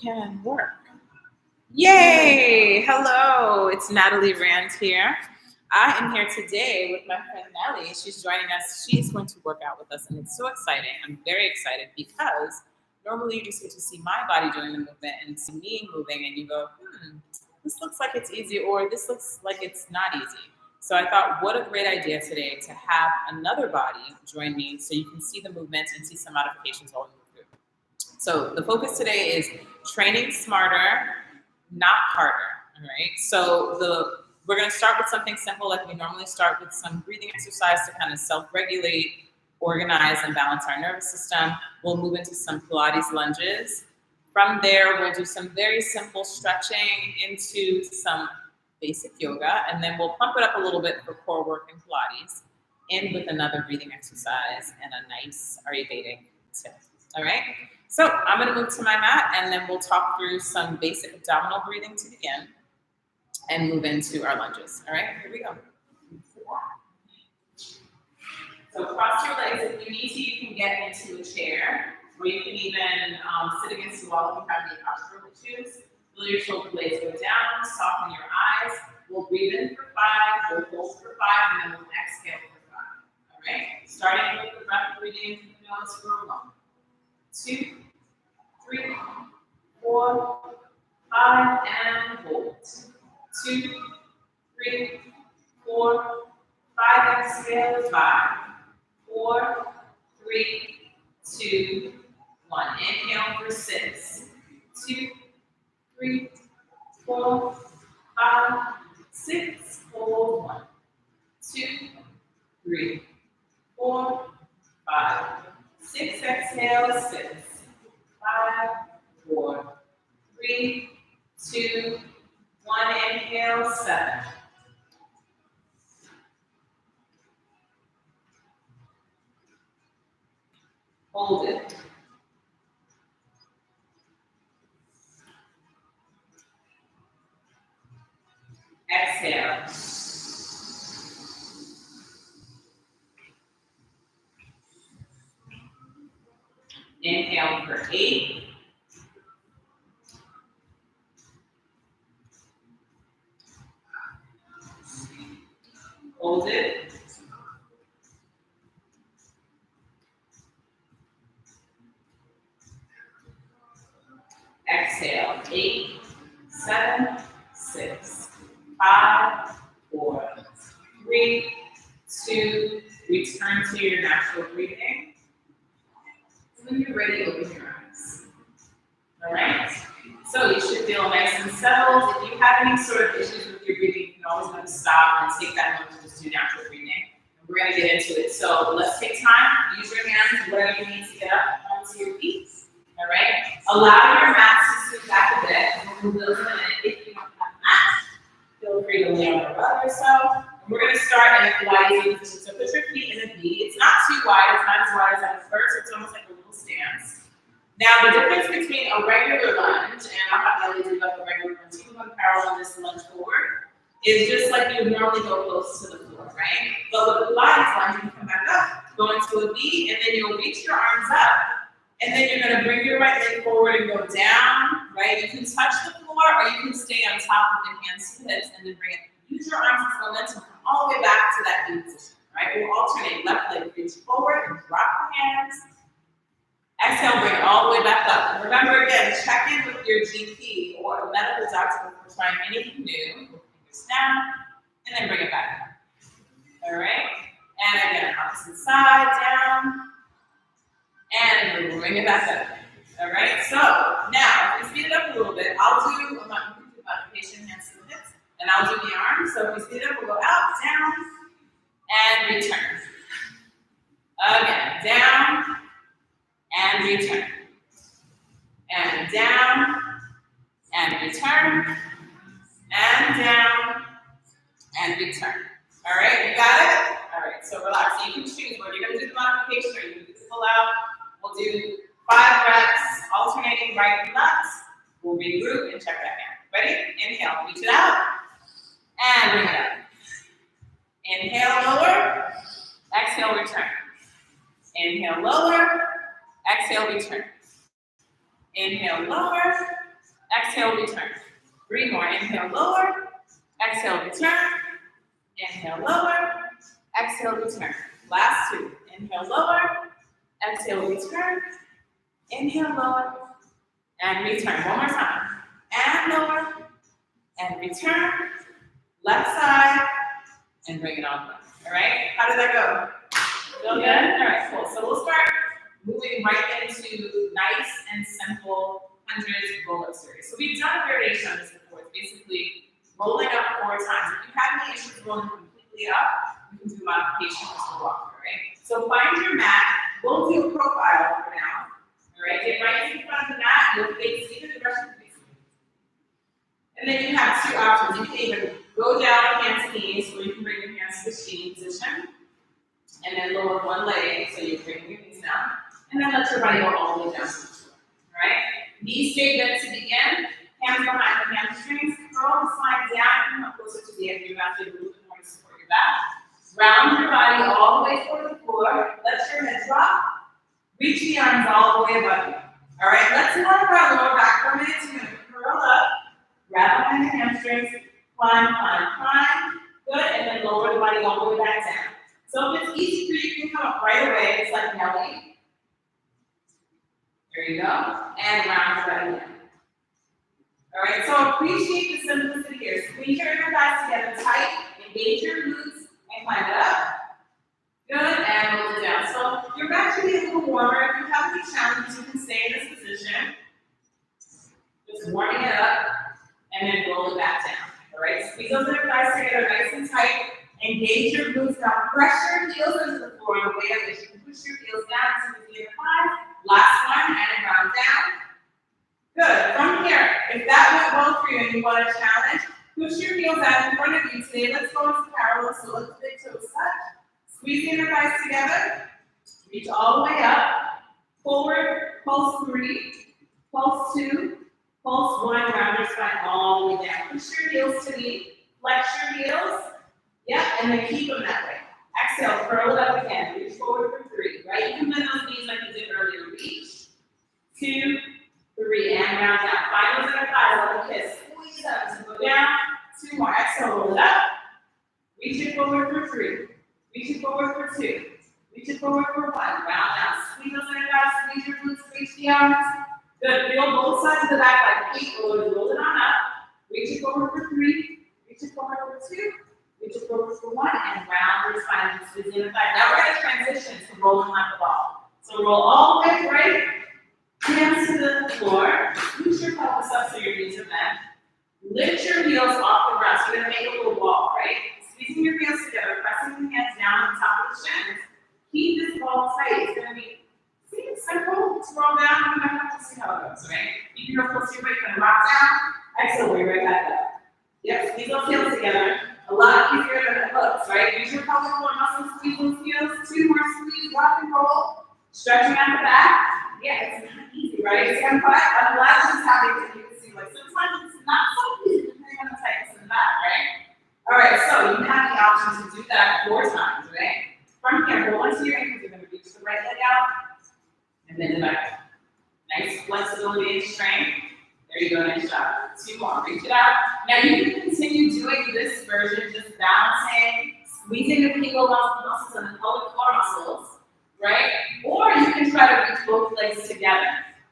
can work. Yay! Hello, it's Natalie Rand here. I am here today with my friend Nellie. She's joining us. She's going to work out with us, and it's so exciting. I'm very excited because normally you just get to see my body doing the movement and see me moving, and you go, this looks like it's easy, or this looks like it's not easy. So I thought, what a great idea today to have another body join me so you can see the movement and see some modifications while we move through. So the focus today is training smarter, not harder. All right. So we're going to start with something simple, like we normally start with some breathing exercise to kind of self-regulate, organize, and balance our nervous system. We'll move into some Pilates lunges. From there, we'll do some very simple stretching into some basic yoga, and then we'll pump it up a little bit for core work and Pilates, end with another breathing exercise and a nice Ayurvedic tip. All right. So I'm going to move to my mat, and then we'll talk through some basic abdominal breathing to begin and move into our lunges. All right, here we go. So cross your legs. If you need to, you can get into a chair, or you can even sit against the wall if you have any postural issues. Feel your shoulder blades go down, soften your eyes. We'll breathe in for 5, we'll hold for 5, and then we'll exhale for 5. All right, starting with the breath, breathing into the nose for 1, 2, 3, 4, 5, and hold. 2, 3, 4, 5, exhale, 5, 4, 3, 2, 1. Inhale for 6, 2, 3, 4, 5, 6, hold 1, 2, 3, 4, 5, 6, exhale, 6, 5, 4, 3, 2, 1, inhale, 7. Hold it. Exhale. Inhale for 8. Hold it. Exhale. 8, 7, 6, 5, 4, 3, 2. Return to your natural breathing. When you're ready, open your eyes. All right. So you should feel nice and settled. If you have any sort of issues with your breathing, you can always go to stop and take that moment to just do natural breathing. And we're going to get into it. So let's take time. Use your hands, whatever you need to get up onto your feet. All right. Allow your mats to scoot back a bit. We'll move those in a minute. If you don't have a mat, feel free to lay on a rug or so. And we're going to start in a Pilates position. So put your feet in a V. It's not too wide. It's not as wide as at first. It's almost like a little stance. Now, the difference between a regular lunge, and I'll have Ellie do like a regular lunge, you can parallel this lunge forward, is just like you would normally go close to the floor, right? But with the Pilates lunge, you come back up, go into a V, and then you'll reach your arms up. And then you're going to bring your right leg forward and go down, right? You can touch the floor, or you can stay on top of the hands to the hips and then bring it. Use your arms as momentum, come all the way back to that V position, right? We'll alternate left leg, reach forward, and drop the hands. Exhale, bring it all the way back up. And remember, again, check in with your GP or a medical doctor before trying anything new. Fingers down, and then bring it back up. All right? And again, opposite side, down. And we'll bring it back up. All right? So, now, if we speed it up a little bit, I'll do a modification, hands to the hips, and I'll do the arms. So, if we speed it up, we'll go out, down, and return. Again, down, and return. And down, and return, and down, and return. All right, you got it? All right, so relax. So you can choose whether you're going to do the modification or you're going to do the pull out. We'll do 5 reps, alternating right and left. We'll regroup and check back in. Ready? Inhale, reach it out, and bring it up. Inhale, lower. Exhale, return. Inhale, lower. Exhale, return. Inhale, lower. Exhale, return. 3 more. Inhale, lower. Exhale, return. Inhale, lower. Exhale, return. Last 2. Inhale, lower. Exhale, return. Inhale, lower. And return. One more time. And lower. And return. Left side. And bring it on back. All right? How did that go? Feel good? All right, cool. So we'll start moving right into nice and simple hundreds roll-up series. So we've done a variation on this before. It's basically rolling up 4 times. If you have any issues rolling completely up, you can do modifications to walk through, right? So find your mat. We'll do a profile for now. All right, get right in front of the mat. You'll face either direction. And then you have 2 options. You can either go down hands to knees, or you can bring your hands to the seated position. And then lower one leg, so you bring your knees down. And then let your body go all the way down to the floor. All right? Knees stay bent to begin. Hands behind the hamstrings. Curl the spine down and come closer to the edge. You have to do a little bit more to support your back. Round your body all the way toward the floor. Let your head drop. Reach the arms all the way above you. All right? Let's work our lower back for a minute. So you're going to curl up, grab behind the hamstrings, climb, climb, climb. Good. And then lower the body all the way back down. So if it's easy for you, you can come up right away. It's like Nelly. There you go. And round your body again. All right, so appreciate the simplicity here. Squeeze your inner thighs together tight, engage your glutes, and climb it up. Good, and roll it down. So your back should be a little warmer. If you have any challenges, you can stay in this position. Just warming it up, and then roll it back down. All right, squeeze those inner thighs together nice and tight. Engage your glutes now. Press your heels into the floor in a way that you can push your heels down to the inner thighs. Last one, and round down. Good. From here, if that went well for you and you want a challenge, push your heels out in front of you. Today, let's go into parallel, so let's big toe touch. Squeeze the inner thighs together. Reach all the way up. Forward, pulse 3, pulse 2, pulse 1, round your spine all the way down. Push your heels to meet. Flex your heels. Yep, and then keep them that way. Exhale, curl it up again. Reach forward for 3, right? You can bend those knees like you did earlier. Reach, 2, 3, and round down. Find those inner thighs, let it kiss. Squeeze up, so go down. 2 more. Exhale, roll it up. Reach it forward for 3. Reach it forward for 2. Reach it forward for 1. Round down. Squeeze those inner thighs, squeeze your glutes, reach the arms. Good. Feel both sides of the back like 8 rollers. Roll it on up. Reach it forward for 3. Reach it forward for 2. Reach it forward for 1, and round your spine, squeeze the inner thigh. Now we're going to transition to rolling like a ball. So roll all the way right, hands to the floor. Reach your pelvis up so your knees are bent. Lift your heels off the ground. So you're going to make a little ball, right? Squeezing your heels together, pressing the hands down on top of the shins. Keep this ball tight. It's going to be simple. Scroll down. We're going to have to see how it goes, right? Keep your close to your weight. Going to rock down. Exhale, way right back up. Yep, squeeze those heels together. A lot easier than it looks, right? Use your pelvic floor muscles, squeeze those heels. 2 more squeeze, rock and roll. Stretching at the back. Yeah, it's not easy, right? I'm glad this is happening so you can see. Like sometimes it's not so easy depending on the tightness in the back, right? All right, so you have the option to do that 4 times, right? From here, roll into your ankles. You're going to reach the right leg out and then the back. Nice flexibility and strength. There you go, nice job. 2 more, reach it out. Now you can continue doing this version, just balancing, squeezing the pingle muscles and the pelvic floor muscles, right? Or you can try to reach both legs together.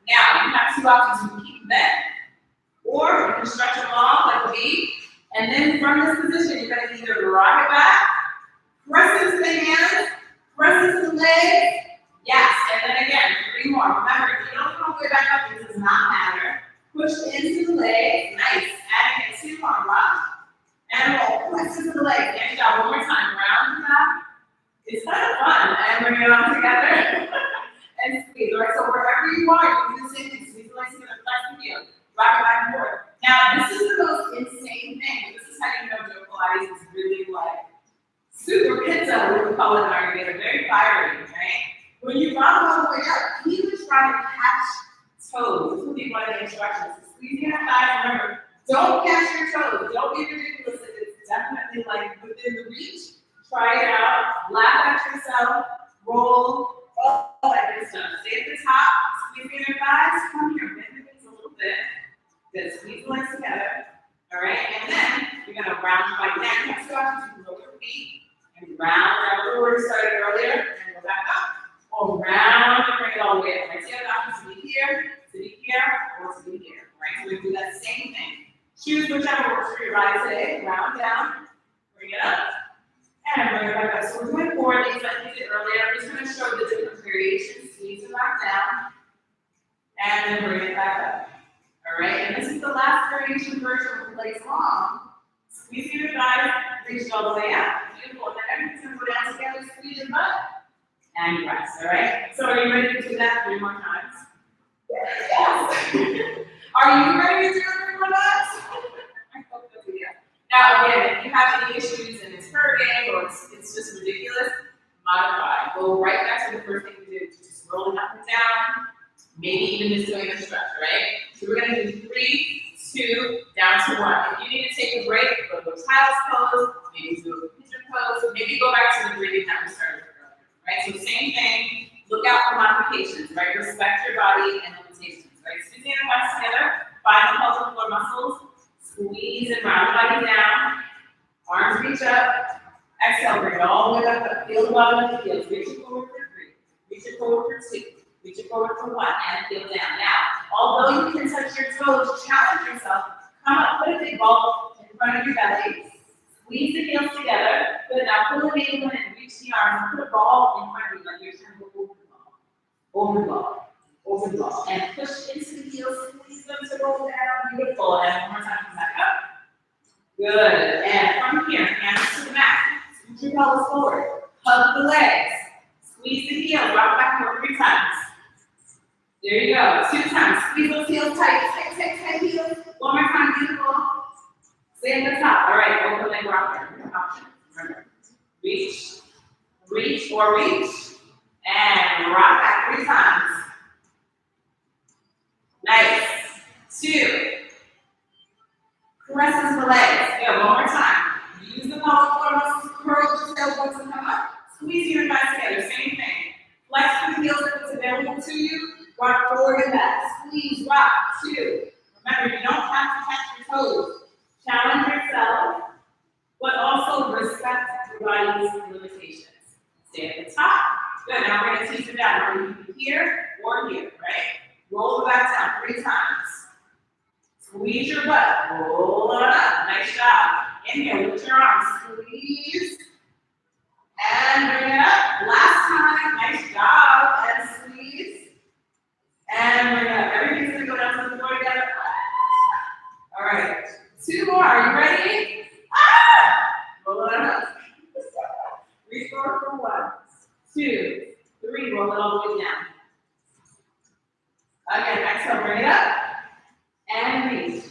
Now, you have 2 options. You can keep them bent, or you can stretch them long like a V, and then from this position, you're going to either rock it back, press into the hands, press into the legs, yes, and then again, 3 more. Remember, if you don't come all the way back up, it does not matter. Push into the legs, nice. Adding a 2 arm rock. And roll. Press into the legs. Good job. One more time. Round and back. It's kind of fun. And bring it on together. And squeeze. All right, so wherever you are, you can do the same thing. Squeeze the legs together. Flex the heel. Rock it back and forth. Now, this is the most insane thing. This is how you know Joe Pilates is really like super pizza, we would call it in our Ayurveda. Very fiery, right? When you rock all the way up, he was trying to catch toes. This would be one of the instructions. So squeezing your thighs, remember, don't catch your toes. Don't be ridiculous if it's definitely like within the reach. Try it out. Laugh at yourself. Roll. All that good stuff. Stay at the top. Squeeze your thighs. Come here. Bend the knees a little bit. Good, squeeze the legs together. All right, and then you're gonna round by neck. Next option, you can roll your feet and round where we started earlier, and go back up. Or round and bring it all the way up. Right, so you have the option to be here, or to be here. Right, so we do that same thing. Choose whichever works for your body today. Round down, bring it up, and bring it back up. So we're doing 4 of these like we did earlier. I'm just going to show the different variations. Squeeze it back down, and then bring it back up. All right, and this is the last variation version of legs long. Squeeze your thighs, reach it all the way out. Beautiful. And then everything's going to go down together. Squeeze your butt, and rest. All right. So are you ready to do that 3 more times? Yes. Are you ready to do it 3 more times? I hope so. Yeah. Now again, if you have any issues and it's hurting or it's just ridiculous, modify. Go right back to the first thing you did, just rolling up and down. Maybe even just doing a stretch, right? So we're gonna do 3, 2, down to 1. If you need to take a break, go to a child's pose, maybe do a pigeon pose, maybe go back to the breathing that we started with earlier, right? So same thing, look out for modifications, right? Respect your body and limitations, right? Squeeze your legs together, find the pelvic floor muscles, squeeze and round the body down, arms reach up, exhale, bring it all the way back up, feel the bottom of the heels, reach it forward for 3, reach it forward for 2, reach it forward for 1, and feel down. Now, although you can touch your toes, challenge yourself, come up, put a big ball in front of your belly, squeeze the heels together, good, now pull the navel in and reach the arms, and put a ball in front of you, like you're trying to go over the ball, over the ball, and push into the heels, squeeze them to roll down, beautiful, and one more time, come back up. Good, and from here, hands to the mat, scoot your pelvis forward, hug the legs, squeeze the heels, rock backward 3 times. There you go, 2 times, squeeze those heels tight, tight heels, one more time, beautiful. Stay at the top, all right, open leg rocker, option, remember, reach, or reach, and rock back 3 times. Nice, 2, presses the legs, good, one more time. Use the pelvic floor muscles to curl the tailbone to come up. Squeeze your thighs together, same thing. Flex the heels if it's available to you. Rock forward and back. Squeeze, rock, 2. Remember, you don't have to touch your toes. Challenge yourself, but also respect your body's limitations. Stay at the top. Good, now we're going to teach it down. We're going to be here or here, right? Roll the back down 3 times. Squeeze your butt. Roll it up. Nice job. Inhale, lift your arms. Squeeze. And bring it up. Last time. Nice job. And squeeze. And bring it up. Everything's going to go down to the floor together. All right. 2 more. Are you ready? Roll it up. Reach forward for 1, 2, 3. Roll it all the way down. Again, exhale. Bring it up. And reach.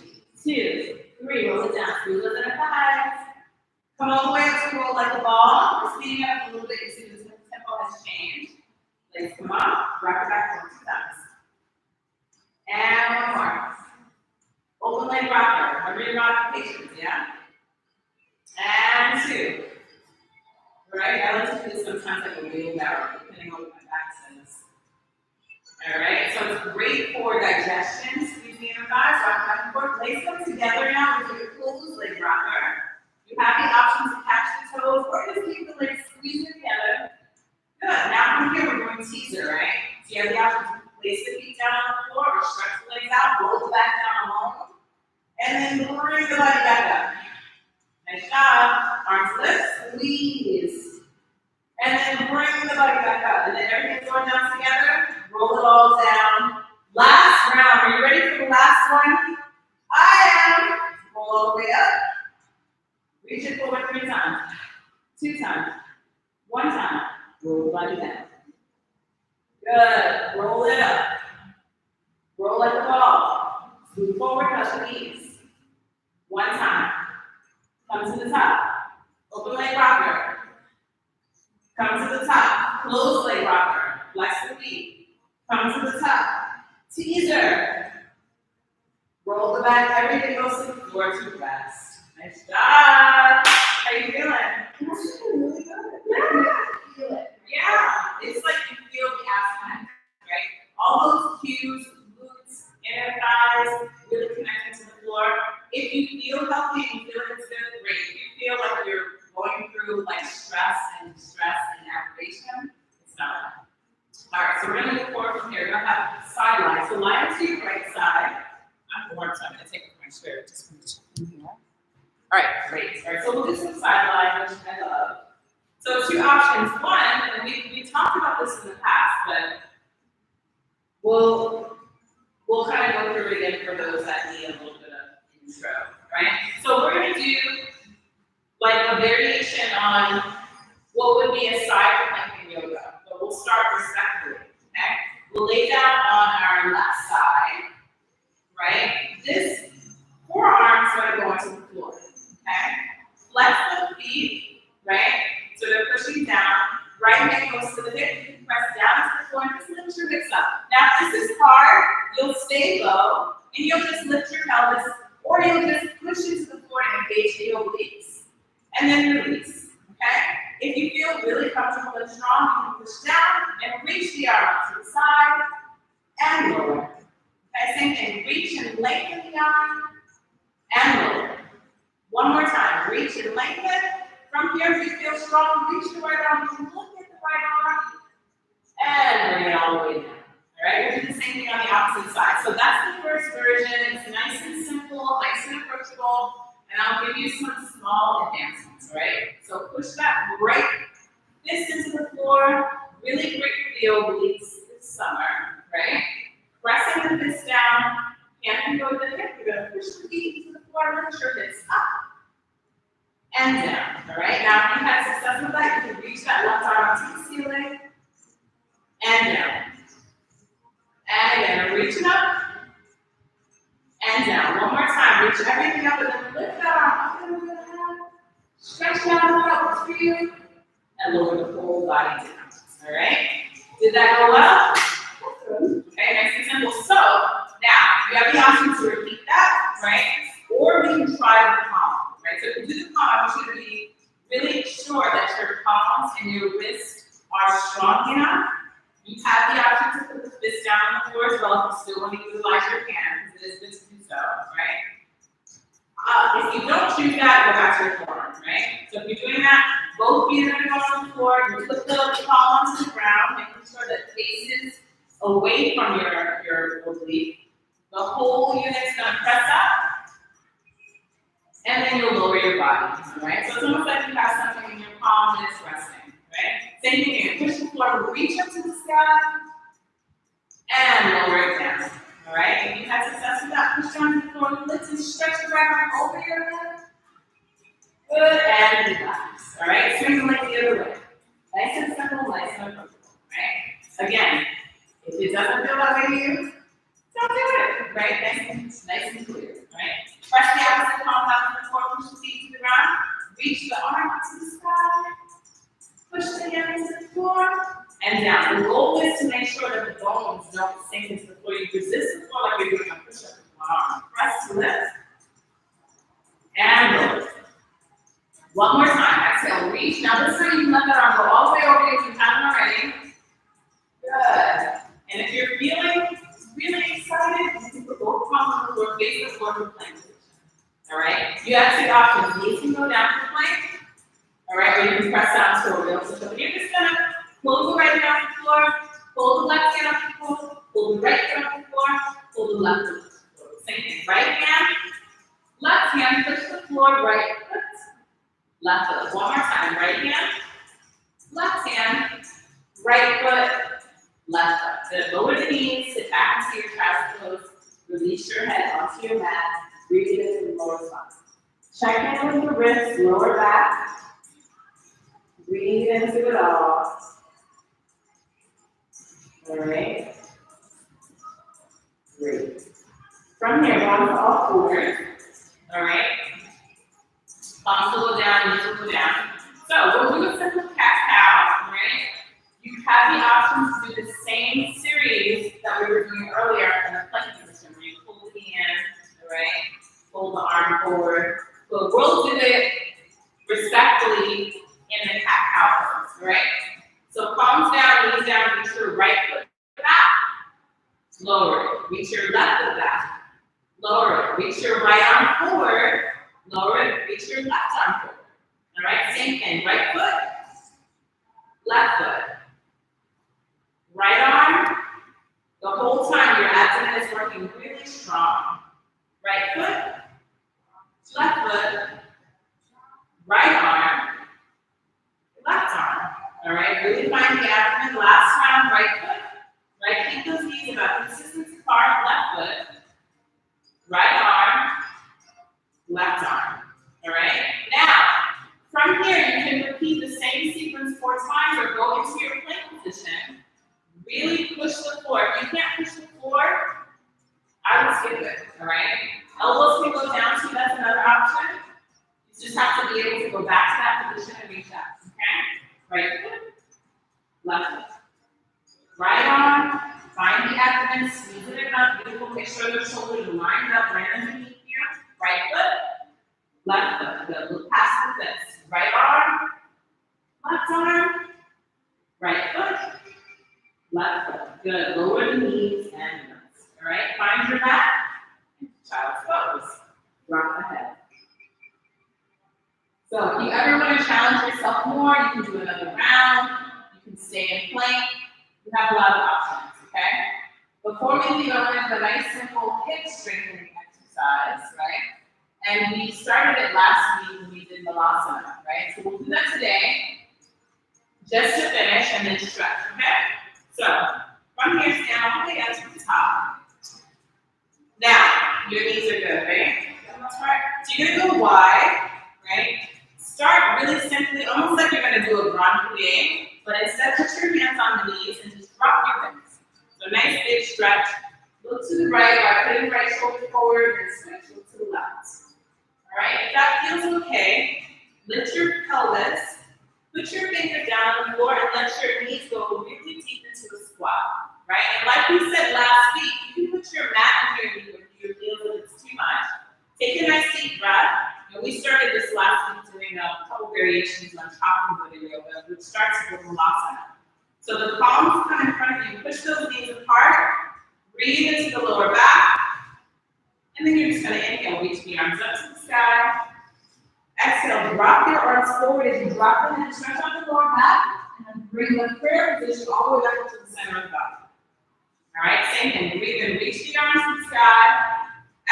2, 3. Roll it down. Squeeze those inner thighs. Come all the way up to roll like a ball. We're speeding up a little bit. You see the tempo has changed. Legs come up. Rock it back 2 times. And 1 more. Open leg rocker. Remember your modifications, yeah? And 2. Right? I like to do this sometimes like a wheelbarrow, depending on what my back says. Alright, so it's great for digestion. Squeeze the inner thighs, rock back and forth. Place them together now with your closed leg rocker. You have the option to catch the toes or just keep the legs squeezed together. Good. Now from here we're doing teaser, right? So you have the option to place the feet down on the floor or stretch the legs out, roll the back down alone, and then bring the body back up. Nice job. Arms lift, squeeze. And then bring the body back up. And then everything's going down together. Roll it all down. Last round. Are you ready for the last one? I am. Roll all the way up. Reach it forward 3 times. 2 times. 1 time. Roll the body down. Good. Roll it up. Roll like a ball. Move forward, touch the knees. 1 time. Come to the top. Open leg rocker. Come to the top. Close leg rocker. Flex the feet. Come to the top. Teaser. Roll the back. Everything goes to the floor to rest. Nice job. How you feeling? Really good. Yeah. Feel it. Yeah. It's like you feel the abs, right? All those cues, glutes, inner thighs, really connected to If you feel healthy and you feel it's good, great. If you feel like you're going through like stress and aggravation, it's not enough. All right, so we're gonna move forward from here. We're gonna have side lie. So lie to your right side. I'm bored, so I'm gonna take my chair just in here. All right, great. All right, so we'll do some side lie, which I love. So two options. One, and we talked about this in the past, but we'll kind of go through it again for those that need a little bit of intro, right? So we're gonna do like a variation on what would be a side plank in yoga, but we'll start respectfully, okay? We'll lay down on our left side, right? This forearm's gonna go onto the floor, okay? Flex the feet, right? So they're pushing down. Right hand goes to the hip. You can press down to the floor and just lift your hips up. Now, if this is hard, you'll stay low and you'll just lift your pelvis, or you'll just push into the floor and engage your obliques. And then release. Okay? If you feel really comfortable and strong, you can push down and reach the arm to the side and lower. Okay, same thing. Reach and lengthen the arm and lower. One more time. Reach and lengthen. From here, if you feel strong, reach the right arm, look at the right arm, and bring it all the way down. All right, we'll do the same thing on the opposite side. So that's the first version. It's nice and simple, nice and approachable, and I'll give you some small advancements, all right? So push that right fist into the floor, really great for the obliques this summer, right? Pressing the fist down, hand can go to the hip, you're gonna push the feet into the floor, lift your hips up, and down, all right? Now, if you had success with that, you can reach that left arm to the ceiling, and down. And again, reaching up, and down. One more time, reach everything up, and then lift that arm up and over the head. Stretch down the pelvis for you, and lower the whole body down, all right? Did that go well? Okay, nice and simple. So, now, you have the option to repeat that, right? Or we can try the palm. Right, so if you do the palm, I want you to be really sure that your palms and your wrists are strong enough. You have the option to put the fist down on the floor as well if you still want to utilize your hand, because it is good to do so, right? If you don't choose that, go back to your forearm, right? So if you're doing that, both feet are going to go on the floor. You put the palm onto the ground, making sure that faces away from your oblique. The whole unit's going to press up. And then you'll lower your body, right? So it's almost like you have something in your palm and it's resting, right? Same thing again, push the floor, reach up to the sky, and lower it down, all right? If you had success with that, push down to the floor, lift and stretch the right arm over your head. Good, and relax, all right? Swing the leg the other way. Nice and simple, nice and approachable, right? Again, if it doesn't feel that way to you, don't do it, right? Nice and clear, right? Press the opposite palm down to the floor, push the feet to the ground, reach the arm up to the sky, push the hands to the floor, and down. The goal is to make sure that the bones don't sink into the floor. You resist the floor like you're doing a push-up with one arm. Press to lift, and lower. One more time, exhale, reach. Now this time you can let that arm go all the way over you if you haven't already. Good. And if you're feeling really excited, you can put both palms on the floor, face the floor for plank. All right? You have two options. Knees can go down for plank. All right, or you can press down to a real sit. So you're just gonna pull the right hand off the floor, pull the left hand off the floor, pull the right hand off the floor, pull the left hand off the floor. Same thing. Right hand, left hand, push the floor, right foot, left foot. One more time. Right hand, left hand, right foot, left foot. Then lower the knees, sit back into your child's pose, release your head onto your mat, breathe into the lower spine. Check in with the wrists, lower back. Breathe into it all. All right. Great. From here, down to all fours. All right. Palms will go down, knees will go down. So we'll do a simple cat-cow, right? You have the option to do the same series that we were doing earlier in the plank position, where you pull the hand, all right? Pull the arm forward. So we'll do it respectfully in the cat-cow pose, right? So palms down, knees down, reach your right foot back, lower it. Reach your left foot back, lower it. Reach reach your right arm forward, lower it, reach your left arm forward. All right, same thing, right foot, left foot. Right arm, the whole time your abdomen is working really strong. Right foot, left foot, right arm, left arm. All right, really find the abdomen. Last time, right foot. Right, keep those knees about 3 distance apart. Left foot, right arm, left arm. All right. Now, from here, you can repeat the same sequence 4 times or go into your plank position. Really push the floor. If you can't push the floor, I would skip it. All right. Elbows can go down too. That's another option. You just have to be able to go back to that position and reach out. Okay. Right foot, left foot. Right arm, find the abdomen, squeeze it up, beautiful. Make sure your shoulders are lined up right underneath here. Right foot, left foot. Good. Look past the fist. Right arm, right foot, left foot. Good. Lower the knees and knees. All right. Find your mat. Child's pose. Drop the head. So if you ever want to challenge yourself more, you can do another round. You can stay in plank. You have a lot of options, okay? Before we go into the nice simple hip strengthening exercise, right? And we started it last week when we did Malasana, right? So we'll do that today, just to finish and then stretch, okay? So from here, stand all the way up to the top. Now, your knees are good, right? So you're gonna go wide, right? Start really simply, almost like you're gonna do a grand plie, but instead put your hands on the knees and just drop your hips. So nice big stretch. Look to the right by putting right shoulder forward and switch, look to the left. All right, if that feels okay, lift your pelvis, put your finger down on the floor and let your knees go really deep into a squat, right? And like we said last week, you can put your mat under your knee if you feel that it's too much. Take a nice deep breath. And we started this last week doing a couple variations on chopping Buddha yoga, which starts with Malasana. So the palms come in front of you, push those knees apart, breathe into the lower back, and then you're just going to inhale, reach the arms up to the sky. Exhale, drop your arms forward as you drop them and stretch out the lower back, and then bring the prayer position all the way back to the center of the body. All right, same thing. Breathe in, reach the arms to the sky.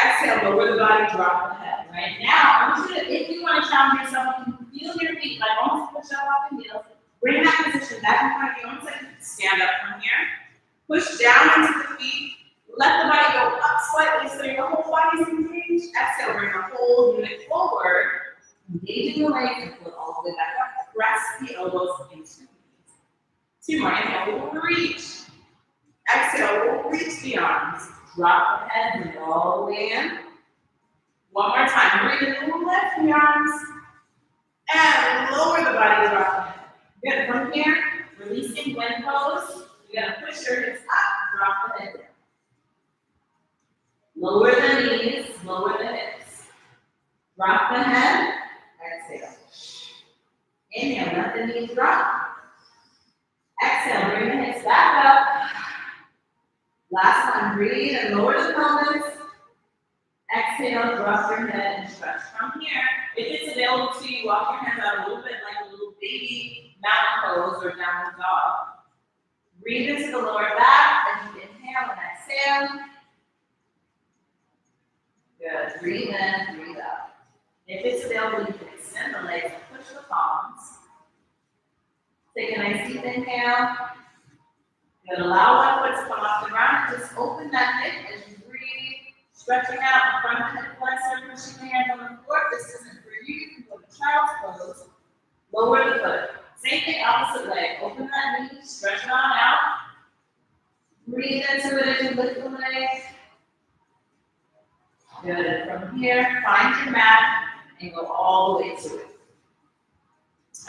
Exhale, lower the body, drop the head. Right now, I want you to, if you want to challenge yourself, you can feel your feet like almost push up off the heels. Bring that position back in front of you. Almost like stand up from here. Push down into the feet. Let the body go up slightly so your whole body is engaged. Exhale, bring the whole unit forward. Engaging the legs and pull it all the way back up. Press the elbows into the knees. 2 more. Inhale, we'll reach. Exhale, we'll reach the arms. Drop the head, bring it all the way in. One more time. Breathe in, we'll lift the arms. And lower the body, drop the head. Good. From here, releasing wind pose. You're going to push your hips up, drop the head down. Lower the knees, lower the hips. Drop the head, exhale. Inhale, let the knees drop. Exhale, bring the hips back up. Last one, breathe and lower the pelvis. Exhale, drop your head and stretch. From here, if it's available to you, walk your hands out a little bit like a little baby mountain pose or downward dog. Breathe into the lower back as you inhale and exhale. Good. Breathe in, breathe out. If it's available, you can extend the legs and push the palms. Take a nice deep inhale. Good. Allow one foot to come off the ground and just open that hip as you breathe. Stretching out in front of the hip flexor, pushing the hands on the floor. If this isn't for you, you can go to child's pose. Lower the foot. Same thing, opposite leg. Open that knee, stretch it on out. Breathe into it as you lift the leg. Good. From here, find your mat and go all the way to it.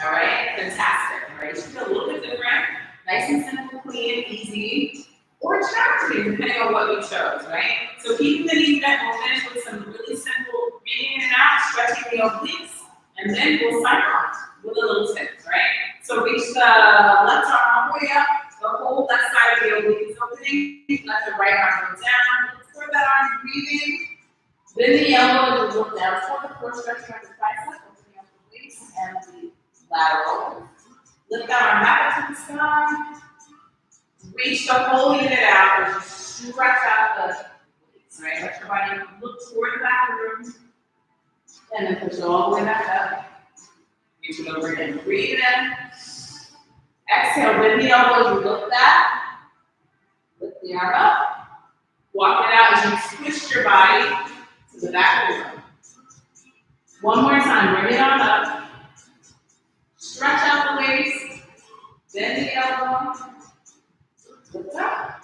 All right, fantastic. All right, you should feel a little bit different. Nice and simple, clean, easy, or challenging, depending on what you chose, right? So keeping the knees bent, we'll finish with some really simple breathing in and out, stretching the obliques, and then we'll sign off with a little tip, right? So reach the left arm all the way up, the whole left side of the oblique is opening, let the right arm go down, look for that arm, breathing, bend the elbow as you look down toward the core, stretch around the tricep, opening up the waist and the lateral. Lift out our mat up to the sky. Reach the whole unit out as you stretch out the legs, right? Let your body look toward the back of the room. And then push it all the way back up. Reach it over again. Breathe in. Exhale, bend the elbows, you lift that. Lift the arm up. Walk it out as you twist your body to the back of the room. One more time, bring it on up. Stretch out the waist. Bend the elbow. Lift up.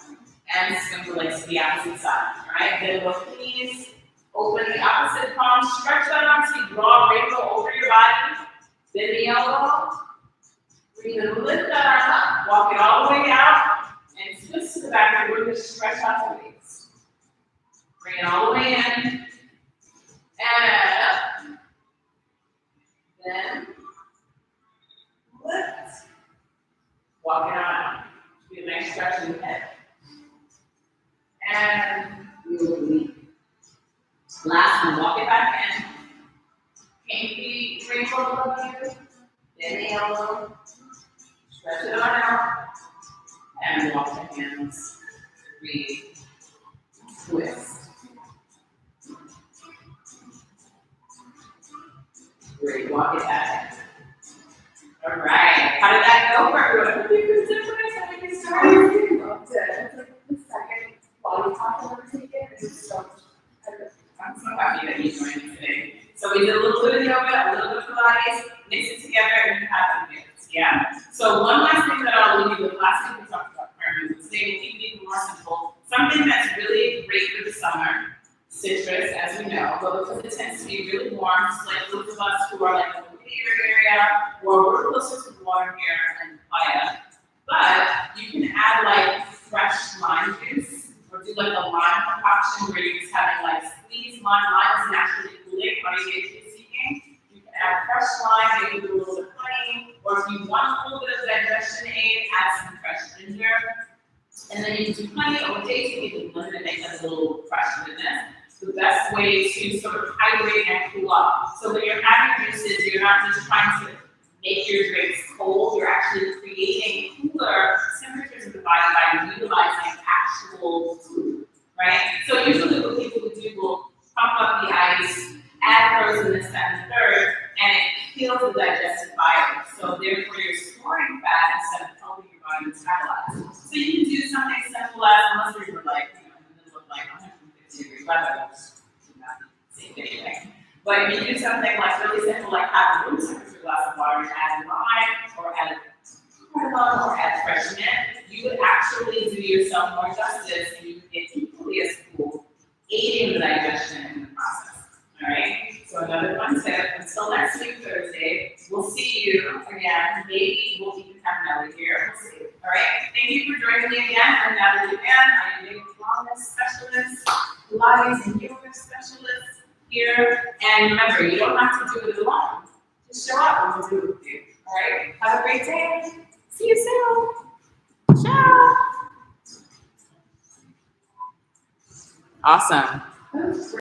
And swing the legs to the opposite side. Alright, bend both knees. Open the opposite palm. Stretch that arm so you draw a rainbow over your body. Bend the elbow. Breathe and lift that arm up. Walk it all the way out. And twist to the back. We're going to stretch out the waist. Bring it all the way in. And up. Then lift. Walk it on out. Do a nice stretch in the head. And we will leave. Last one, walk it back in. Can't be rainbow above you. Bend the elbow. Stretch it on out. And walk the hands. Breathe. Twist. Great, walk it back in. All right, how did that go for everyone? What do you consider how we get started? I loved it. It's like the second body talk I've ever taken. It's so I'm so happy that you joined me today. So we did a little bit of yoga, a little bit of Pilates, mix it together, and you have the mix. Yeah. So one last thing that I'll leave you with. Last week we talked about prayer movements. Today we'll keep it even more simple. Something that's really great for the summer. Citrus, as we know, but because it tends to be really warm, just like those of us who are like in the Whittier area, or we're closer to the water here in Playa. But you can add like fresh lime juice, or do like a lime concoction where you're just having like squeezed lime. Lime is naturally cooling, cardiac seeking. You can add fresh lime, maybe do a little bit of honey, or if you want a little bit of digestion aid, add some fresh ginger. And then you can do honey or dates, you can blend it and make that a little fresh goodness. The best way to sort of hydrate and cool off. So when you're having juices, you're not just trying to make your drinks cold, you're actually creating cooler temperatures of the body by utilizing actual food, right? So usually what people will do will pump up the ice, add frozen this, that, and the third, and it kills the digestive fiber. So therefore you're storing fat instead of helping your body metabolize. So you can do something simple as, unless you're like, in the middle of like 150 degrees weather, same anyway. But you do something like really simple, like have a room temperature glass of water and add lime, or add cardamom, or add fresh mint. You would actually do yourself more justice, and you would get equally as cool, aiding the digestion in the process. All right. So another fun tip. Until next week, Thursday, we'll see you again. Maybe we'll even have Nellie here. We'll see. All right. Thank you for joining me again. I'm Natalie Mann. I'm a yoga wellness specialist, Pilates and yoga specialist here. And remember, you don't have to do it alone. Just show up and we'll do it with you. All right. Have a great day. See you soon. Ciao. Awesome.